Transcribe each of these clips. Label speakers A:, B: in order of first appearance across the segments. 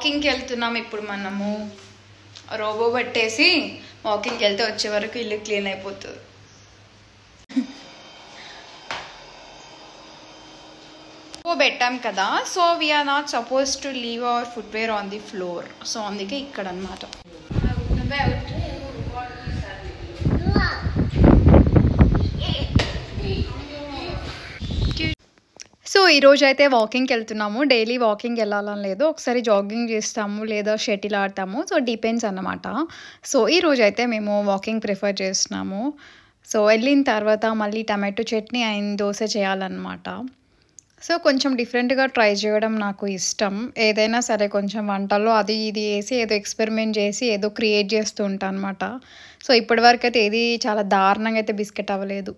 A: వాకింగ్కి వెళ్తున్నాం ఇప్పుడు మనము. రోబో పట్టేసి వాకింగ్కి వెళ్తే వచ్చే వరకు ఇల్లు క్లీన్ అయిపోతుంది. పెట్టాం కదా, so we are not suppose to leave our footwear on the floor. So అందుకే ఇక్కడ అనమాట. సో ఈరోజు అయితే వాకింగ్కి వెళ్తున్నాము. డైలీ వాకింగ్ వెళ్ళాలని లేదు, ఒకసారి జాగింగ్ చేస్తాము లేదా షటిల్ ఆడతాము. సో డిపెండ్స్ అన్నమాట. సో ఈరోజు అయితే మేము వాకింగ్ ప్రిఫర్ చేస్తున్నాము. సో వెళ్ళిన తర్వాత మళ్ళీ టమాటో చట్నీ అండ్ దోశ చేయాలన్నమాట. సో కొంచెం డిఫరెంట్గా ట్రై చేయడం నాకు ఇష్టం. ఏదైనా సరే కొంచెం వంటల్లో అది ఇది వేసి ఏదో ఎక్స్పెరిమెంట్ చేసి ఏదో క్రియేట్ చేస్తూ ఉంటాను అనమాట. సో ఇప్పటివరకు అయితే ఏది చాలా దారుణంగా అయితే బిస్కెట్ అవ్వలేదు.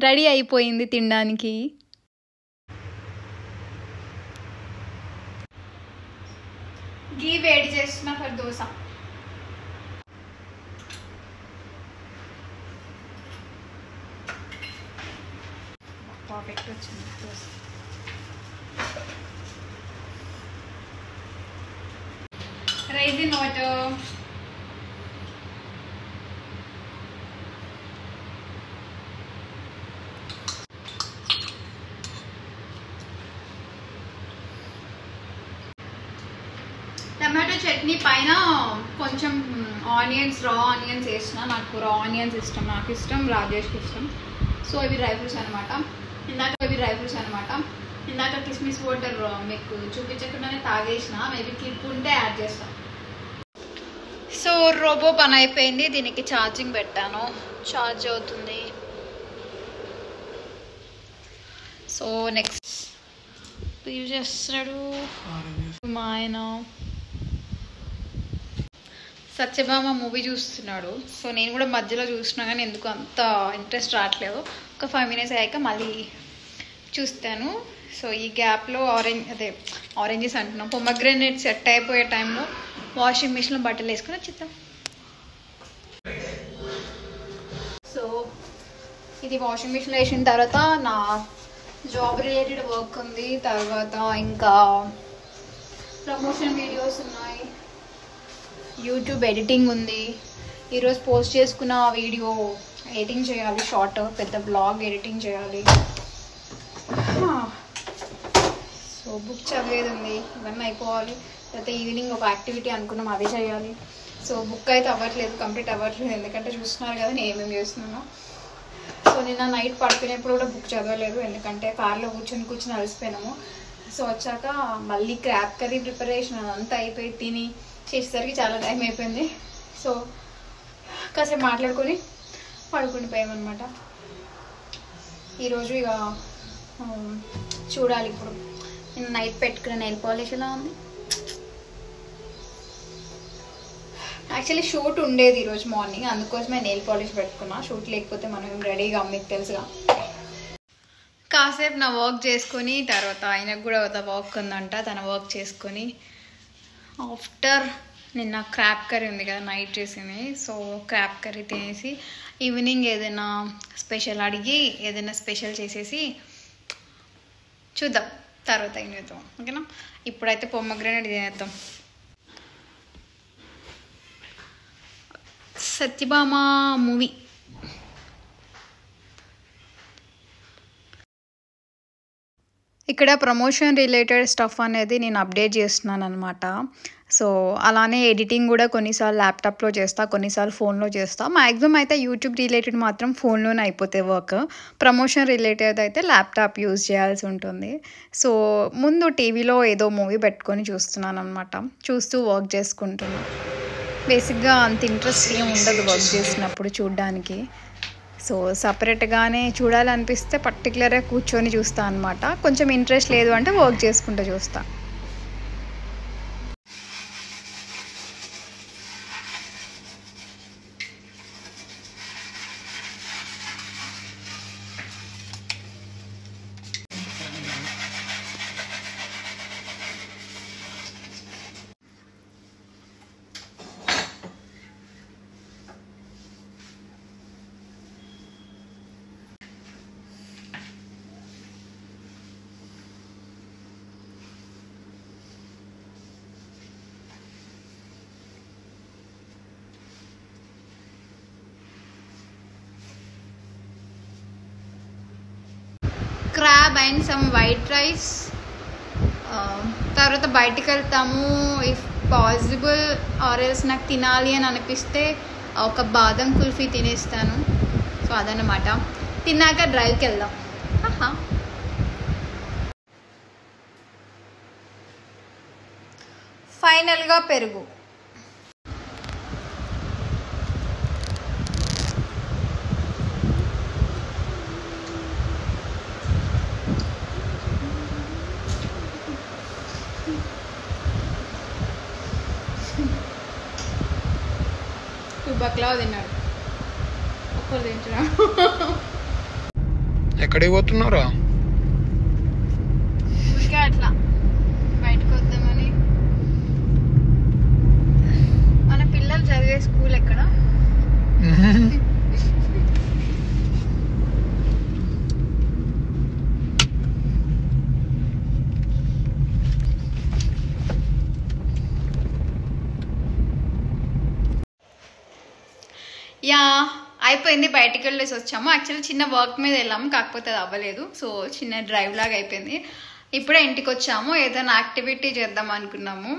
A: రెడీ అయిపోయింది తినడానికి. గీ వేడి చేస్తున్నా ఫర్ దోశ. పర్ఫెక్ట్ వచ్చింది dosa. Rice in water. Tomato chutney పైన కొంచెం ఆనియన్స్, రా ఆనియన్స్ వేసిన. నాకు రా ఆనియన్స్ ఇష్టం, నాకు ఇష్టం, రాజేష్కి ఇష్టం. సో ఇవి డ్రై ఫ్రూట్స్ అనమాట. ఇందాక కిస్మిస్ వాటర్ మీకు చూపించకుండానే తాగేసిన. మేబీ క్లిప్ ఉంటే యాడ్ చేస్తాం. సో రోబో పని అయిపోయింది. దీనికి ఛార్జింగ్ పెట్టాను, ఛార్జ్ అవుతుంది. సో నెక్స్ట్ యూజ్ చేస్తున్నాడు మా ఆయన. సత్యభామ మూవీ చూస్తున్నాడు. సో నేను కూడా మధ్యలో చూసినా కానీ ఎందుకు అంత ఇంట్రెస్ట్ రావట్లేదు. ఒక 5 minutes అయ్యాక మళ్ళీ చూస్తాను. సో ఈ గ్యాప్లో ఆరెంజెస్ అంటున్నాం, పొమగ్రెనేట్ సెట్ అయిపోయే టైంలో వాషింగ్ మిషన్లో బట్టలు వేసుకొని వచ్చేద్దాం. సో ఇది వాషింగ్ మిషన్లో వేసిన తర్వాత నా జాబ్ రిలేటెడ్ వర్క్ ఉంది. తర్వాత ఇంకా ప్రమోషన్ వీడియోస్ ఉన్నాయి, యూట్యూబ్ ఎడిటింగ్ ఉంది. ఈరోజు పోస్ట్ చేసుకున్న వీడియో ఎడిటింగ్ చేయాలి, షార్ట్ పెద్ద బ్లాగ్ ఎడిటింగ్ చేయాలి. సో బుక్ చదివేది ఉంది, ఇవన్నీ అయిపోవాలి. తర్వాత ఈవినింగ్ ఒక యాక్టివిటీ అనుకున్నాం, అది చేయాలి. సో బుక్ అయితే అవ్వట్లేదు, కంప్లీట్ అవ్వట్లేదు. ఎందుకంటే చూస్తున్నారు కదా నేను ఏమేమి చేస్తున్నాను. సో నిన్న నైట్ పడుకునేప్పుడు కూడా బుక్ చదవలేదు, ఎందుకంటే కార్లో కూర్చొని అలసిపోయినాము. సో వచ్చాక మళ్ళీ క్రాప్ కర్రీ ప్రిపరేషన్ అదంతా అయిపోయి తిని చేసేసరికి చాలా టైం అయిపోయింది. సో కాసేపు మాట్లాడుకొని పడుకుని పోయామన్నమాట. ఈరోజు ఇక చూడాలి. ఇప్పుడు నేను నైట్ పెట్టుకున్న నెయిల్ పాలిష్ ఎలా ఉంది. యాక్చువల్లీ షూట్ ఉండేది ఈరోజు మార్నింగ్, అందుకోసమే నెయిల్ పాలిష్ పెట్టుకున్నా. షూట్ లేకపోతే మనం రెడీగా మీకు తెలుసుగా. కాసేపు నా వర్క్ చేసుకొని తర్వాత ఆయనకు కూడా వర్క్ ఉందంట, తన వర్క్ చేసుకొని ఆఫ్టర్ నిన్న క్రాప్ కర్రీ ఉంది కదా నైట్ చేసింది. సో క్రాప్ కర్రీ తినేసి ఈవినింగ్ ఏదైనా స్పెషల్ అడిగి ఏదైనా స్పెషల్ చేసేసి చూద్దాం, తర్వాత ఏం చేద్దాం. ఓకేనా, ఇప్పుడైతే పొమగ్రెనేట్ తినేద్దాం. సత్యభామ మూవీ. ఇక్కడ ప్రమోషన్ రిలేటెడ్ స్టఫ్ అనేది నేను అప్డేట్ చేస్తున్నాను అనమాట. సో అలానే ఎడిటింగ్ కూడా కొన్నిసార్లు ల్యాప్టాప్లో చేస్తా, కొన్నిసార్లు ఫోన్లో చేస్తా. మ్యాక్సిమం అయితే యూట్యూబ్ రిలేటెడ్ మాత్రం ఫోన్లోనే అయిపోతాయి వర్క్. ప్రమోషన్ రిలేటెడ్ అయితే ల్యాప్టాప్ యూజ్ చేయాల్సి ఉంటుంది. సో ముందు టీవీలో ఏదో మూవీ పెట్టుకొని చూస్తున్నాను అనమాట, చూస్తూ వర్క్ చేసుకుంటున్నాను. బేసిక్గా అంత ఇంట్రెస్ట్ ఏం ఉండదు వర్క్ చేసినప్పుడు చూడ్డానికి. సో సపరేట్గానే చూడాలనిపిస్తే పర్టికులర్గా కూర్చొని చూస్తా అనమాట. కొంచెం ఇంట్రెస్ట్ లేదు అంటే వర్క్ చేసుకుంటూ చూస్తా. Crab and some white rice. తర్వాత బయటికి వెళ్తాము. ఇఫ్ పాసిబుల్ ఆర్ ఎల్స్ నాకు తినాలి అని అనిపిస్తే ఒక బాదం కుల్ఫీ తినేస్తాను. సో అదన్నమాట. తిన్నాక డ్రైవ్కి వెళ్దాం. ఫైనల్గా పెరుగు. బక్లా తిన్నాడు, ఒక్కరు తింటున్నాడు.
B: ఎక్కడికి పోతున్నారా?
A: ఊరికే అట్లా బయటకు వద్దామని. మన పిల్లలు చదివే స్కూల్ ఎక్కడ? యా అయిపోయింది. బయటికి వెళ్ళేసి వచ్చాము. యాక్చువల్లీ చిన్న వర్క్ మీద వెళ్ళాము, కాకపోతే అది అవ్వలేదు. సో చిన్న డ్రైవ్ లాగా అయిపోయింది. ఇప్పుడే ఇంటికి వచ్చాము. ఏదైనా యాక్టివిటీ చేద్దాం అనుకున్నాము.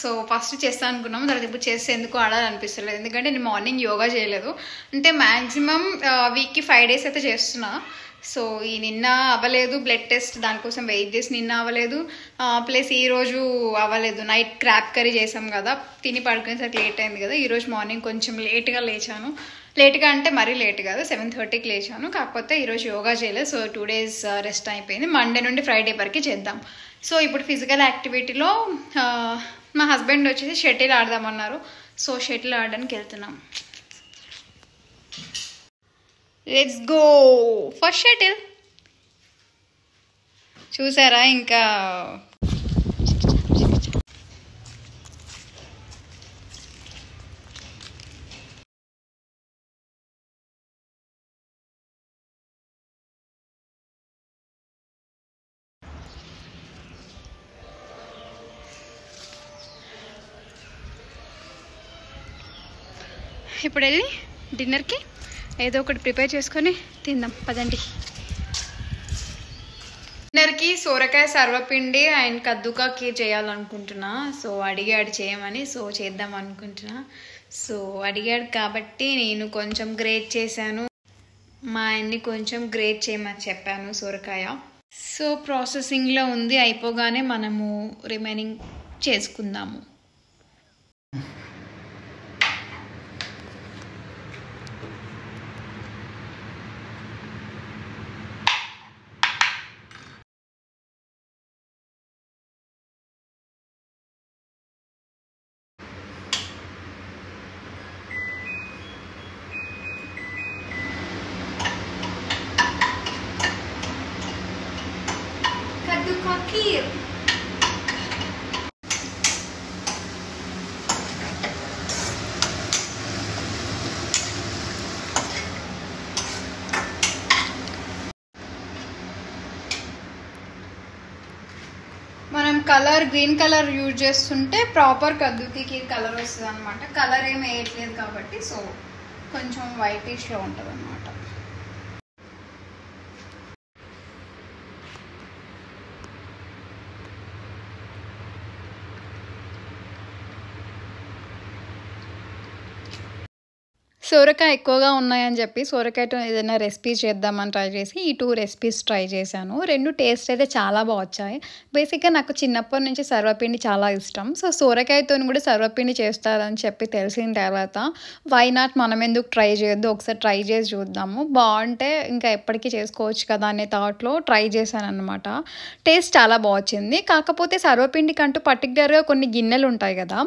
A: సో ఫస్ట్ చేస్తాను అనుకున్నాము, తర్వాత ఇప్పుడు చేస్తే ఎందుకు ఆడాలనిపిస్తలేదు. ఎందుకంటే నేను మార్నింగ్ యోగా చేయలేదు. అంటే మ్యాక్సిమం వీక్కి 5 days అయితే చేస్తున్నా. సో ఈ నిన్న అవ్వలేదు, బ్లడ్ టెస్ట్ దానికోసం వెయిట్ చేసి నిన్న అవ్వలేదు. ప్లస్ ఈరోజు అవ్వలేదు. నైట్ క్రాప్ కర్రీ చేసాం కదా, తిని పడుకునేసరికి లేట్ అయింది కదా. ఈరోజు మార్నింగ్ కొంచెం లేట్గా లేచాను. లేట్గా అంటే మరీ లేట్ కాదు, 7:30కి లేచాను. కాకపోతే ఈరోజు యోగా చేయలేదు. సో 2 days రెస్ట్ అయిపోయింది. మండే నుండి ఫ్రైడే వరకు చేద్దాం. సో ఇప్పుడు ఫిజికల్ యాక్టివిటీలో మా హస్బెండ్ వచ్చేసి షటిల్ ఆడదామన్నారు. సో షటిల్ ఆడడానికి వెళ్తున్నాం. Let's go for shuttle. చూసారా ఇంకా ఇప్పుడు వెళ్ళి డిన్నర్కి ఏదో ఒకటి ప్రిపేర్ చేసుకొని తిందాం. పదండి. డిన్నర్కి సోరకాయ సర్వపిండి అండ్ కద్దుకా ఖీర్ చేయాలనుకుంటున్నా. సో అడిగాడు చేయమని, సో చేద్దాం అనుకుంటున్నా. సో అడిగాడు కాబట్టి నేను కొంచెం గ్రేట్ చేశాను. మా ఆయన్ని కొంచెం గ్రేట్ చేయమని చెప్పాను సోరకాయ. సో ప్రాసెసింగ్లో ఉంది. అయిపోగానే మనము రిమైనింగ్ చేసుకుందాము. ఖీర్ మనం కలర్ గ్రీన్ కలర్ యూజ్ చేస్తుంటే ప్రాపర్ కద్దుకి ఖీర్ కలర్ వస్తుంది అనమాట. కలర్ ఏం వేయట్లేదు కాబట్టి సో కొంచెం వైటిష్లో ఉంటుంది అనమాట. సోరకాయ ఎక్కువగా ఉన్నాయని చెప్పి సోరకాయతో ఏదైనా రెసిపీ చేద్దామని ట్రై చేసి ఈ 2 రెసిపీస్ ట్రై చేశాను. 2 టేస్ట్ అయితే చాలా బాగా వచ్చాయి. బేసిక్గా నాకు చిన్నప్పటి నుంచి సర్వపిండి చాలా ఇష్టం. సో సోరకాయతో కూడా సర్వపిండి చేస్తారని చెప్పి తెలిసిన తర్వాత వై నాట్ మనం ఎందుకు ట్రై చేయొద్దు, ఒకసారి ట్రై చేసి చూద్దాము, బాగుంటే ఇంకా ఎప్పటికీ చేసుకోవచ్చు కదా అనే థాట్లో ట్రై చేశాను అనమాట. టేస్ట్ చాలా బాగా వచ్చింది. కాకపోతే సర్వపిండికి అంటూ పర్టికులర్గా కొన్ని గిన్నెలు ఉంటాయి కదా,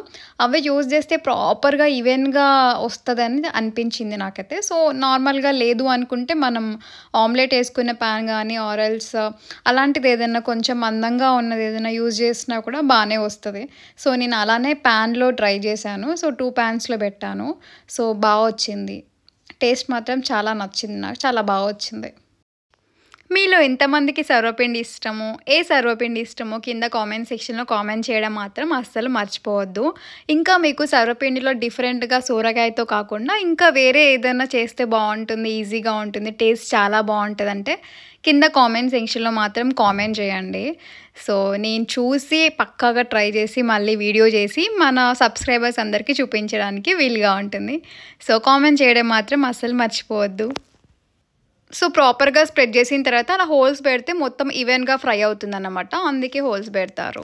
A: అవి యూజ్ చేస్తే ప్రాపర్గా ఈవెన్గా వస్తుందని అనిపించింది నాకైతే. సో నార్మల్గా లేదు అనుకుంటే మనం ఆమ్లెట్ వేసుకునే ప్యాన్ కానీ ఆరెల్స్ అలాంటిది ఏదైనా కొంచెం మందంగా ఉన్నది ఏదైనా యూజ్ చేసినా కూడా బాగానే వస్తుంది. సో నేను అలానే ప్యాన్లో ట్రై చేశాను. సో 2 ప్యాన్స్లో పెట్టాను. సో బాగా వచ్చింది. టేస్ట్ మాత్రం చాలా నచ్చింది, నాకు చాలా బాగా వచ్చింది. మీలో ఎంతమందికి సర్వపిండి ఇష్టమో, ఏ సర్వపిండి ఇష్టమో కింద కామెంట్ సెక్షన్‌లో కామెంట్ చేయడం మాత్రం అస్సలు మర్చిపోవద్దు. ఇంకా మీకు సర్వపిండిలో డిఫరెంట్‌గా సోరకాయతో కాకుండా ఇంకా వేరే ఏదైనా చేస్తే బావుంటుంది, ఈజీగా ఉంటుంది, టేస్ట్ చాలా బావుంటదంటే కింద కామెంట్ సెక్షన్‌లో మాత్రం కామెంట్ చేయండి. సో, నేను చూసి పక్కాగా ట్రై చేసి మళ్ళీ వీడియో చేసి మన సబ్స్క్రైబర్స్ అందరికీ చూపించడానికి వీలుగా ఉంటుంది. సో, కామెంట్ చేయడం మాత్రం అస్సలు మర్చిపోవద్దు. సో, ప్రాపర్‌గా స్ప్రెడ్ చేసిన తర్వాత అలా హోల్స్ పెడితే మొత్తం ఈవెన్‌గా ఫ్రై అవుతుందన్నమాట. అందుకే హోల్స్ పెడతారు.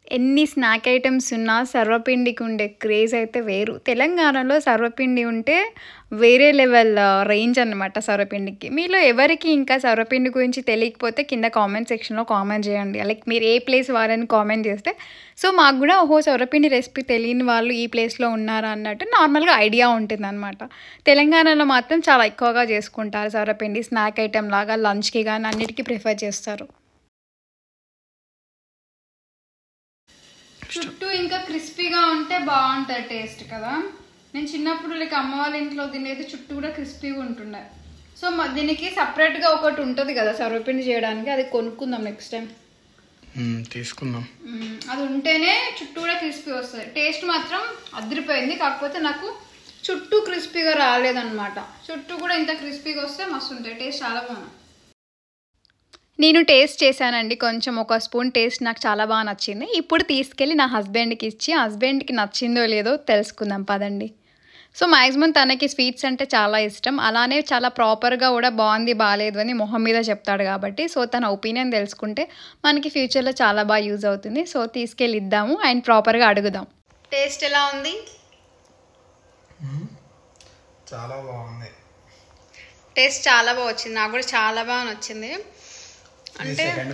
A: ఎన్ని స్నాక్ ఐటెమ్స్ ఉన్నా సర్వపిండికి ఉండే క్రేజ్ అయితే వేరు. తెలంగాణలో సర్వపిండి ఉంటే వేరే లెవెల్ రేంజ్ అన్నమాట సర్వపిండికి. మీలో ఎవరికి ఇంకా సర్వపిండి గురించి తెలియకపోతే కింద కామెంట్ సెక్షన్‌లో కామెంట్ చేయండి. లైక్ మీరు ఏ ప్లేస్ వారని కామెంట్ చేస్తే సో, మాకు కూడా ఓహో! సర్వపిండి రెసిపీ తెలియని వాళ్ళు ఈ ప్లేస్‌లో ఉన్నారా అన్నట్టు నార్మల్‌గా ఐడియా ఉంటుందన్నమాట. తెలంగాణలో మాత్రం చాలా ఎక్కువగా చేసుకుంటారు సర్వపిండి. స్నాక్ ఐటెమ్ లాగా లంచ్‌కి గాని అన్నిటికి ప్రిఫర్ చేస్తారు. చుట్టూ ఇంకా క్రిస్పీగా ఉంటే బాగుంటుంది టేస్ట్ కదా. నేను చిన్నప్పుడు లైక్ అమ్మ వాళ్ళ ఇంట్లో తినేది చుట్టూ కూడా క్రిస్పీగా ఉంటుండే. సో దీనికి సపరేట్గా ఒకటి ఉంటుంది కదా సర్వపిండి చేయడానికి, అది కొనుక్కుందాం నెక్స్ట్ టైం.
B: తీసుకుందాం.
A: అది ఉంటేనే చుట్టూ కూడా క్రిస్పీ వస్తుంది. టేస్ట్ మాత్రం అదిరిపోయింది. కాకపోతే నాకు చుట్టూ క్రిస్పీగా రాలేదన్నమాట. చుట్టూ కూడా ఇంత క్రిస్పీగా వస్తే మస్తు ఉంటుంది. టేస్ట్ చాలా బాగుంది. నేను టేస్ట్ చేశానండి. కొంచెం ఒక స్పూన్ టేస్ట్ నాకు చాలా బాగా నచ్చింది. ఇప్పుడు తీసుకెళ్ళి నా హస్బెండ్కి ఇచ్చి హస్బెండ్కి నచ్చిందో లేదో తెలుసుకుందాం పదండి. సో మ్యాక్సిమం తనకి స్వీట్స్ అంటే చాలా ఇష్టం. అలానే చాలా ప్రాపర్గా కూడా బాగుంది బాగాలేదు అని మొహం మీద చెప్తాడు కాబట్టి సో తన ఒపీనియన్ తెలుసుకుంటే మనకి ఫ్యూచర్లో చాలా బాగా యూజ్ అవుతుంది. సో తీసుకెళ్ళి ఇద్దాము అండ్ ప్రాపర్గా అడుగుదాం. టేస్ట్ ఎలా ఉంది?
B: చాలా బాగుంది.
A: టేస్ట్ చాలా బాగా వచ్చింది. నాకు కూడా చాలా బాగా నచ్చింది. అంటే సెకండ్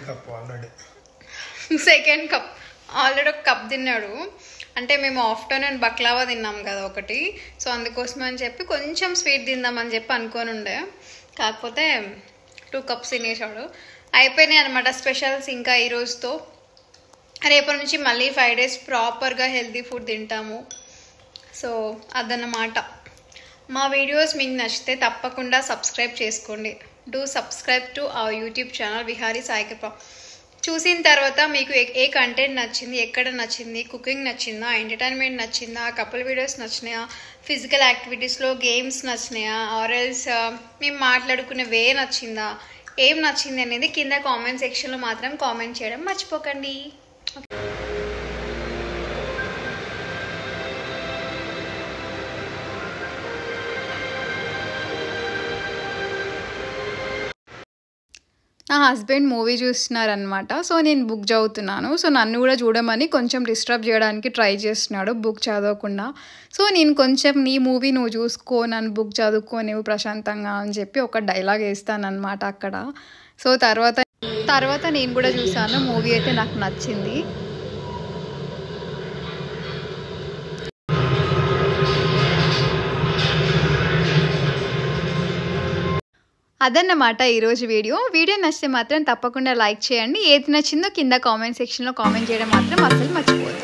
A: కప్ ఆల్రెడీ ఒక కప్ తిన్నాడు. అంటే మేము ఆఫ్టర్నూన్ బక్లావా తిన్నాం కదా ఒకటి. సో అందుకోసం అని చెప్పి కొంచెం స్వీట్ తిందామని చెప్పి అనుకొని ఉండే. కాకపోతే 2 కప్స్ తినేసాడు. అయిపోయినాయి అనమాట స్పెషల్స్. ఇంకా ఈరోజుతో రేపటి నుంచి మళ్ళీ 5 days ప్రాపర్గా హెల్తీ ఫుడ్ తింటాము. సో అదన్నమాట. మా వీడియోస్ మీకు నచ్చితే తప్పకుండా సబ్స్క్రైబ్ చేసుకోండి. Do subscribe to our YouTube channel Vihari Sai Krupa. చూసిన తర్వాత మీకు ఏ కంటెంట్ నచ్చింది, ఎక్కడ నచ్చింది, కుకింగ్ నచ్చిందా, ఎంటర్టైన్మెంట్ నచ్చిందా, కపుల్ వీడియోస్ నచ్చినాయా, ఫిజికల్ యాక్టివిటీస్లో గేమ్స్ నచ్చినాయా, ఆర్ఎల్స్ మేము మాట్లాడుకునే వే నచ్చిందా, ఏం నచ్చింది అనేది కింద కామెంట్ సెక్షన్లో మాత్రం కామెంట్ చేయడం మర్చిపోకండి. నా హస్బెండ్ మూవీ చూస్తున్నారనమాట. సో నేను బుక్ చదువుతున్నాను. సో నన్ను కూడా చూడమని కొంచెం డిస్టర్బ్ చేయడానికి ట్రై చేస్తున్నాడు బుక్ చదవకుండా. సో నేను కొంచెం నీ మూవీ నువ్వు చూసుకో, నన్ను బుక్ చదువుకో నువ్వు ప్రశాంతంగా అని చెప్పి ఒక డైలాగ్ వేస్తానమాట అక్కడ. సో తర్వాత నేను కూడా చూసాను. మూవీ అయితే నాకు నచ్చింది. అదన్నమాట ఈరోజు వీడియో నచ్చితే మాత్రం తప్పకుండా లైక్ చేయండి. ఏది నచ్చిందో కింద కామెంట్ సెక్షన్లో కామెంట్ చేయడం మాత్రం అస్సలు మర్చిపోవద్దు.